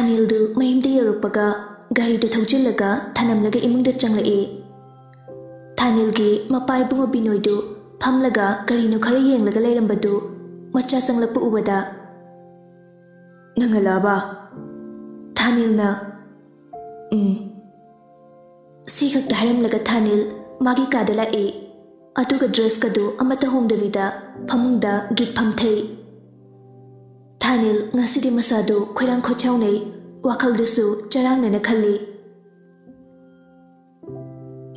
Thanildu mayimda yarupaga garida thaujillaga thanamlaga imungda changlai. Thanilgi mapai bungo Binoidu phamlaga karino khara yenglaga leirambadu macha changlakpa ubada nangalaba Thanilna sikakta haramlaga Thanil magi kadala aduga dress kadu amata hongdabida phamungda git phamthei. Thanil ngasidi masadu khoirang khochaunei wakhaldusu charangnana khalli.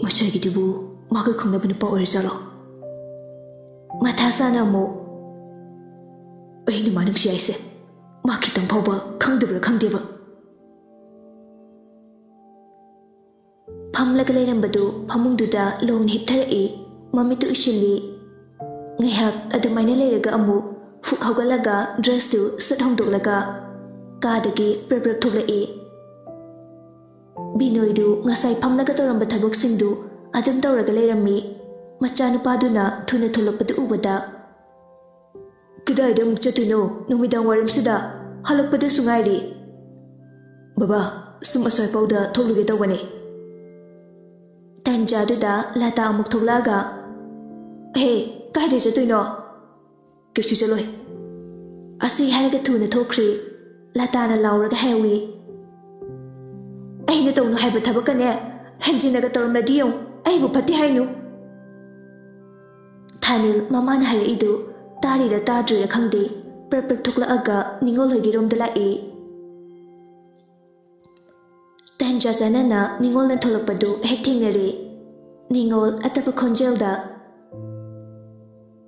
Masagidibu maga khongnabana pa orijalo. Mathasana mo aina manang siaise ma khitang phawba khangdabra khangdeba. Phamlaga leirambadu phamungduda long hiptharai mamitu ishili. Ngaihak adamaina leiraga amu fuk hawgalaga dress tu sat hongdoklaga kadagi prap thoklai. Binoidu ngasai phamlaga toramba thabak-singdu adum tawraga leirammi. Machanupaduna thuna tholakpadu ubada kidaida amuk chatuino numidang waramsida halakpada sungairi. Baba sum asai pauda tholuge tawbane. Tanjaduda lata amuk thoklaga he kaide chatuino kisi chaloi asi haraga thuna thokri. Latana lauraga hewi aina tawnu haiba thabakane hanjinaga tawramladi yong aibu phatti hainu. Thanil mamana haraidu tarira tadrira khangde prap thoklaaga ningol hoigi romda lai. Tanja janana ningol na tholakpadu hek thingnare. Ningol atapa khonjelda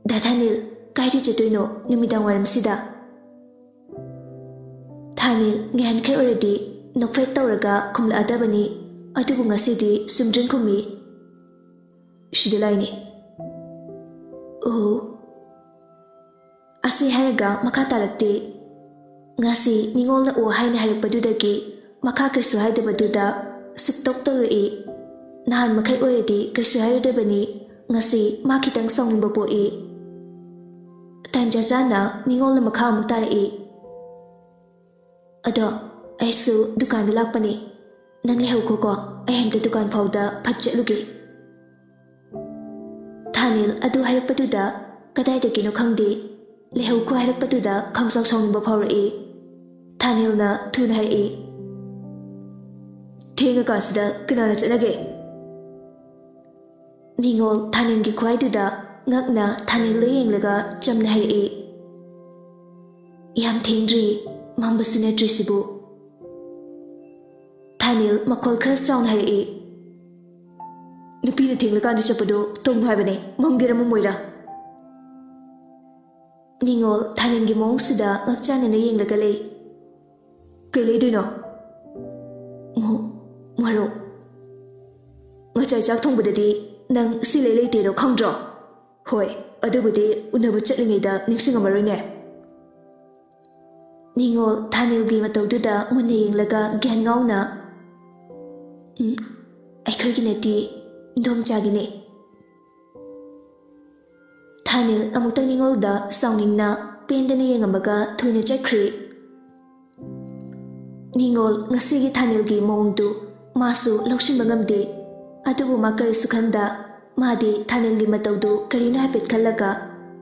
da Thanil kairi chatuino numidang waramsida. Thanil ngan khai already nokfet tawraga khumla adabani adubu ngasidi sumdring khumi shidalaini. Asi haraga makha tarakte ngasi ningolna o haina harakpadudagi makha kaisu haidabaduda suktok tawrai. Nahan makai already kaisu haidabani ngasi ma khitang sawningba poi. Tanja jana ningolna makha amuk tarai. Ado aisu dukan lakpani nang lehauko ko ai hamta dukan fauda phatchatluge. Thanil adu harakpaduda kadaidagino khangde lehauko harakpaduda khangsaw sawningba phaurai. Thanilna thuna harai thenga kasida kanana chanage. Ningol Thanilgi khwaiduda ngakna Thanil leyenglaga chamna harai. Yam thengdri mambasune trisibu. Thanil makhol khara chauna harai. Nupina thenglakanda chapadu tongnu haibane mamgira mamoira. Ningol Thanilgi mongsida ngakchanana yenglaga lei. Kai leiduino maro ngachai chak thongbadadi nang silai leitero khangdro. Hoi adubudi unabu chatlingaida ningsingamaroine. Ningol Thanilgi mataududa munna yenglaga gyan ngauna aikhoigi nati domchagine. Thanil amuktang ningolda sawningna pendana yengamaga thuna chakri. Ningol ngasigi Thanilgi mawngdu masu lawsinba ngamde. Adubu ma karisu khanda madi Thanilgi mataudu karina haifet khallaga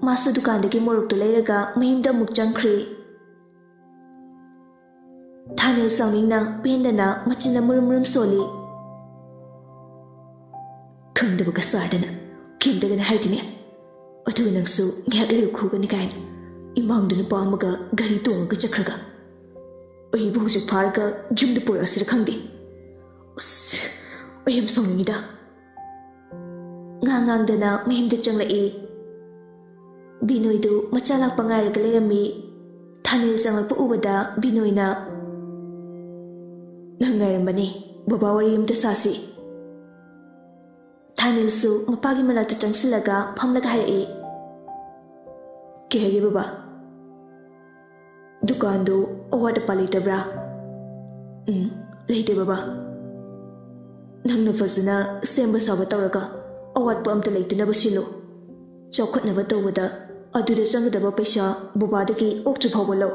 masu dukandagi moruktu leiraga mayimda amuk changkhri. Thanil sawningna pendana machina murum soli. Khangdabaga sardana kimdagana haidine adu nangsu ngyak leu khugani kain imangduna pamaga gari tongaga chakraga aibu hujik pharga jumda porasira khangde. Ayam sawningida ngangangdana mahimda changlai. Binoidu macha lakpa ngairaga leirammi. Thanil changlakpa ubada Binoina nang ngairambani baba wari amta sasi. Thanilsu mapagi manakta changsilaga phamlaga harai. Ke hage baba dukandu awat apa leitabra? Leite baba. Nangna fazana semba sawa tawraga awat pa amta leitanaba silo. Chawkhatnaba tawbada aduda changadaba paisa babadagi oktra phawba law.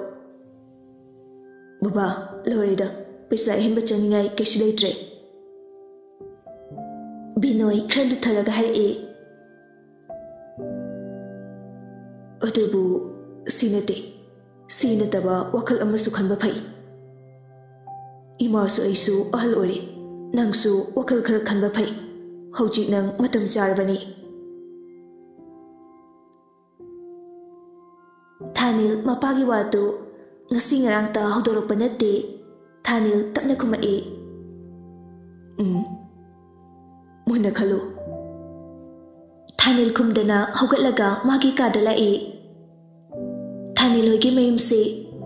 Baba, Lorida, pesa hemba changingai kaisu leitre. Binoi khra lutharaga hai Adubu sinate sinataba wakal amasu khanba phai. Imasu aisu ahal ore nangsu wakal khara khanba phai. Hojik nang matam charbani. Thanil mapagi watu ngasi ngarang ta hodorok panate. Thanil tapna khumai. Muna khalu. Thanil khumdana hogatlaga magi kadala Thanil hoigi mayum se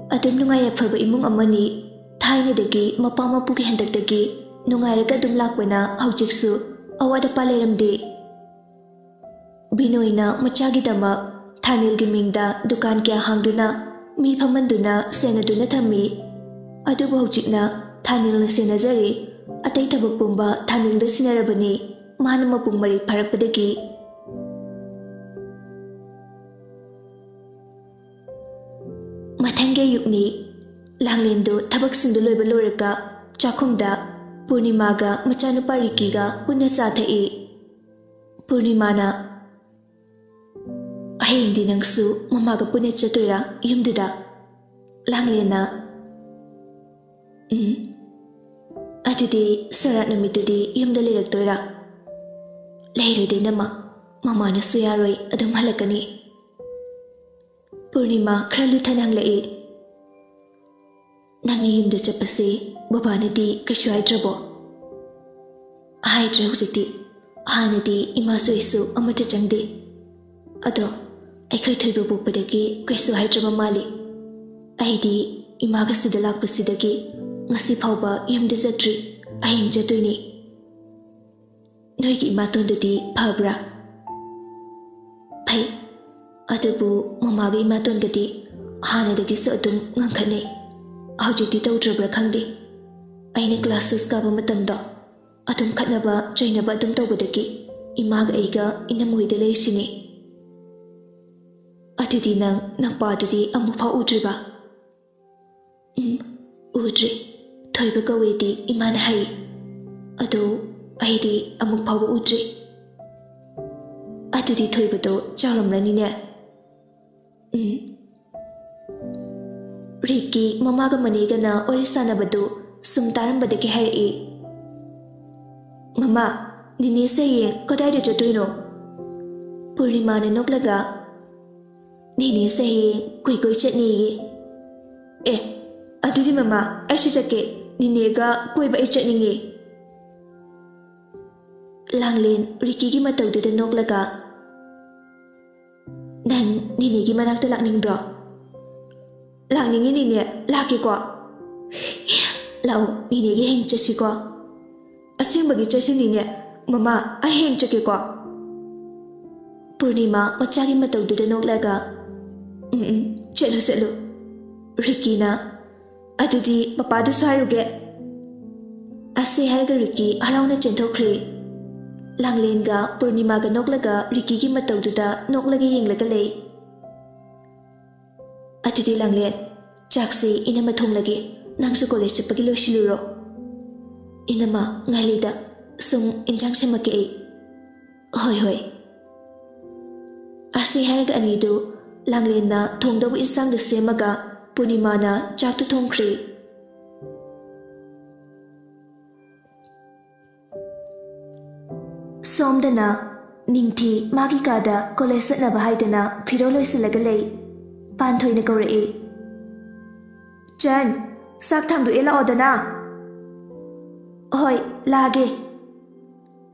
adum nungai afaba imung amani thaina dagi mapa mapugi hendak dagi nungai raga dum lakwana hojiksu awada paleramde. Binoina machagi dama Thanil gi mingda dukan kya hangduna mi phamanduna senaduna thami. Adubu hojikna Thanil na senajare atai thabak pumba Thanil da sinarabani mana mapung mari pharakpadagi. Mathange yukni langlendo thabak singdu loiba loiraga chakhumda Purnimaga machanupa Rikiga punna chathai. Purnimana ahindi nangsu mamaga punna chatoira yumduda. Langlena adudi sarat namitudi yumda liraktoira. Lairode nama mamana suyaroi adum halakani. Purnima khra luthanang lai. Nang yumda chapase babanadi kaisu haidrabo. Haidra hujikti hanadi imasu isu amata changde. Ado aikai thoiba bokpadagi kaisu haidraba mali. Aidi imaga sida lakpasidagi ngasi phauba yumda jatri ahing jatoini. Noigi imatondadi phabra. Phai adubu mamaga imatongadi hanadagi sa adum ngangkhanai. Hojikti tawdrabra khangde. Aina classes kaba matamda adum khatnaba chainaba adum tawbadagi imaga aiga inamoida leisini. Adudi nang padudi amufa udriba. Udri thoiba kawedi imana hai. Ado aidi amuk phawba udri. Adudi thoibado chawramrani ne. Riki mamaga manigana orisana badu sumtaram badaki hai. Mama, nini se ye kodai de jatuino. Purnimana noklaga nini se ye kui chetni. Adudi mama aisu jake ninega kui ba chetningi. Langlen Riki gi matawduda noklaga nang nini gi manakta lakningbro. Langningi nini laki ko. Lau nini gi heng chasi ko. Asing bagi chasi nini mama ai heng chake ko. Purnima machagi matawduda noklaga chelu. Riki na adudi papadu saruge. Ase harga Riki harauna chenthokre. Langlenga Purnimaga noklaga Riki gi matawduda noklaga yenglaga lei. Adudi Langlen chakse inama thonglage nangsu college chapagi losiluro. Inama ngalida sum injang semake. Hoi. Ase harga anidu Langlenna thongdabu insang da semaga Purnimana chaktu thongkre. Somdana ningthi magi kada college satnaba haidana phiro loisilaga lei. Panthoina kaurei. Chan sak thangdu ela odana. Hoi lage.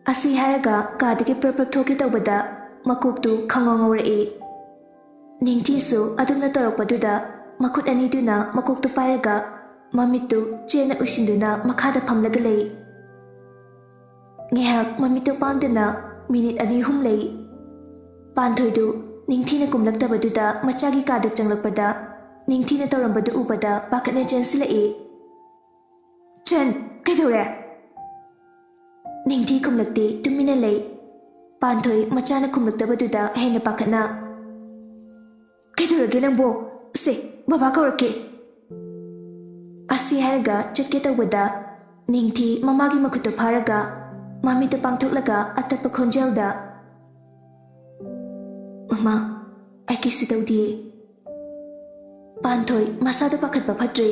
Asi haraga kadagi praprak thoki tawbada makuktu khangongorei. Ningthi su adumna torokpaduda makut aniduna makuktu pairaga mamitu chena usinduna makhada phamlaga lei. Ngehak mamitu pandana minute ani hum lei. Panthoidu ningthina kumlaktabaduda machagi kada changlakpada ningthina tawrambadu ubada pakatna chansilai. Chan kaidore. Ningthi kumlakti tumina lei. Panthoi machana kumlaktabaduda hena pakatna. Kaidorage nangbo se baba kaurake. ꯑꯁꯤ ꯍꯥꯏꯔꯒ ꯆꯠꯀꯦ ꯇꯧꯕꯗ ꯅꯤꯡꯊꯤ ꯃꯃꯥꯒꯤ ꯃꯈꯨꯠꯇ ꯐꯥꯔꯒ ꯃꯃꯤꯠꯇ ꯄꯥꯡꯊꯣꯛꯂꯒ ꯑꯇꯞꯄ ꯈꯣꯟꯖꯦꯜꯗ ꯃꯃꯥ ꯑꯩ ꯀꯩꯁꯨ ꯇꯧꯗꯤꯌꯦ ꯄꯥꯟꯊꯣꯏ ꯃꯁꯥꯗ ꯄꯥꯈꯠꯄ ꯐꯠꯇ꯭ꯔꯦ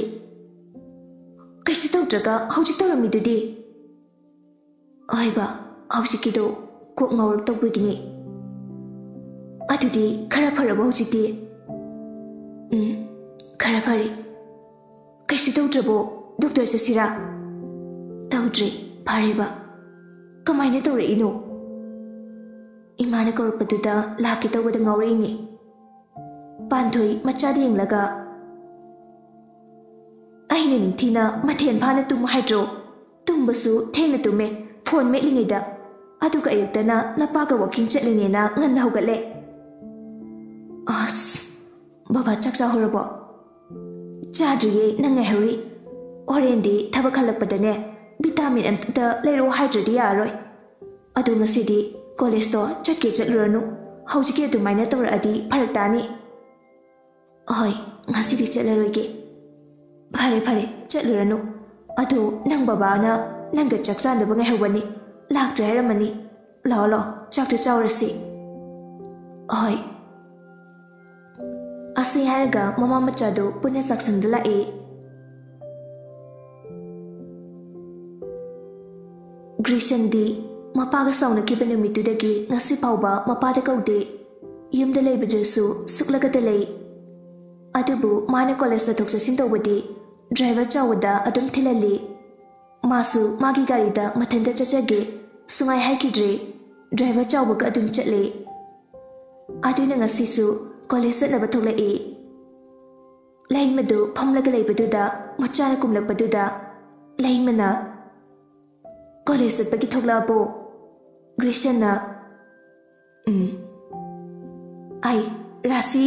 ꯀꯩꯁꯨ ꯇꯧꯗ꯭ꯔꯒ ꯍꯧꯖꯤꯛ ꯇꯧꯔꯝꯃꯤꯗꯨꯗꯤ ꯍꯣꯏꯕ ꯍꯧꯖꯤꯛꯀꯤꯗꯣ ꯀꯣꯛ ꯉꯥꯎꯔꯛꯇꯧꯕꯒꯤꯅꯤ ꯑꯗꯨꯗꯤ ꯈꯔ ꯐꯔꯕ ꯍꯧꯖꯤꯛꯇꯤ खरा फरे कैसे तौद्रबो डॉक्टर चसिरा तौद्रे फरेबा कमायना तौरइनो इमाना कौरपदुदा लाके तौबदा ngawreini पान्थोई मचाद येंगलगा अहिना निंथीना मथेन फाना तुम हाइड्रो तुमबसु थेंगना तुमे फोन मेलिङैदा अदुगा अयुक्तना नपागा वॉकिंग चटलिनेना ngana hogale अस बाबा चक्सा होरबो चाद्रिये नंगाय हौरी ओरेंदी थबक खलकपदने विटामिन अमता लेरो हाइड्रेडी यारोय अदु ngasiदी कॉलेज तो चटके चटलुरनु हौजिके अदुमाइना तौरअदी फरक तानी होय ngasiदी चटलरोयगे फरे फरे चटलुरनु अदु नंग बाबाना नंगा चक्सानदब ngai hawani laktre haramani lo lo chakte chawrasi होय असी हारगा ममा मचादो पुने चक्संद लाए ग्रीशंदी मपागा साउनकिबे नुमितुदगी ngasi पाउबा मपादा कौदे युमदा लेबजसु सुक्लगदा लei अदुबु माने कॉलेज थोक्ससिन तौबदी ड्राइवर चावदा अदुम थिलली मासु मागी गाड़ीदा मथंदा चचगे सुंगाई हाइकिद्रे ड्राइवर चावगा अदुम चले अदुना ngasisu कॉलेज चलबा थोलए लैमदु फमलग लेबदुदा मचाना कुमलकपदुदा लैमना कॉलेज चलबगी थोलबो ग्रीशना आई राशि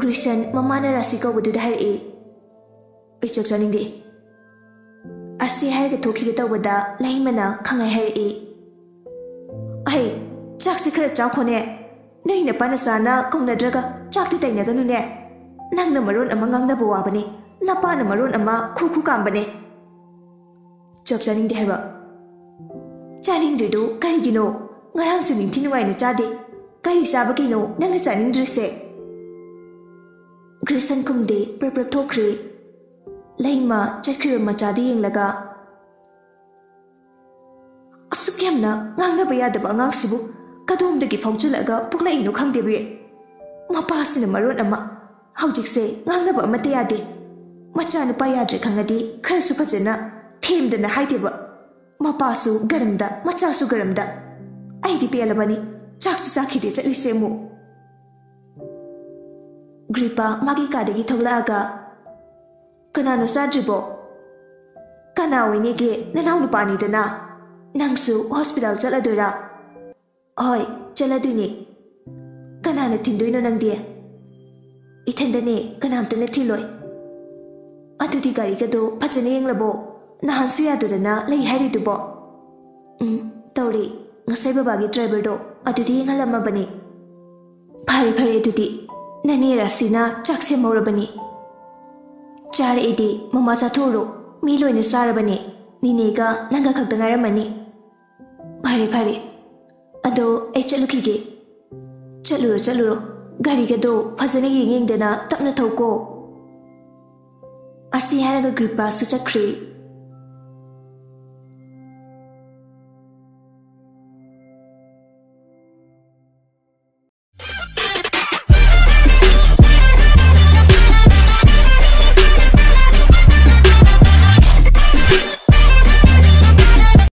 ग्रीशन ममाना राशि कौबदुदा हाइए ओइ चक्सानिंदे असी हाइगे थोखिगे तौबदा लैमना खंगाय हाइए आई चाकसे खरा चाखोने नहीं नपाना साना कौनद्रगा चाकती तैनगनुने नंगना मरोन अमा ngangnaba wabane napana maron ama khu kambane chakchaning de haba chaning de do karigino ngarang suning thinuai na chade kari sabagino nangna chaning drese Grayson kumde prep thokre laima chakri machade yenglaga asukyamna ngangnaba yadaba angang sibu कदोमदगी फौजलगा पुकलाइनो खंगदेबे मपासिन मरोन अमा हौजिकसे ngangnaba amate yade macha nupa yadre khangadi kharasu fajena themdana haideba mapasu garamda machasu garamda aidi pelabani chaksu chakhide chatlise mu gripa magi kadagi thoglaga kanano sadribo kana winige nanaw nupani dana nangsu hospital chaladura होय चलादुनी कनाना थिंदुइनो नंदे इथंदने कनामतने थिलोय अदुदी गाड़ी गदो फजने येंगलबो नहानसु यादुदना लई हारिदुबो तौरी ngасai बाबागी driver दो अदुदी येंगलमबनी फारे फारे अदुदी नने रासिना चाकसे मौरबनी चार एदी mama चाथोरो मी लोइने चारबनी निनेगा नंगा खक्तंगारमनी फारे फारे अदो ए चलुखिगे चलुरो गाड़ी गदो फजने येंगेंगदना तपना थौको असी हारगा ग्रिपा सुचख्रे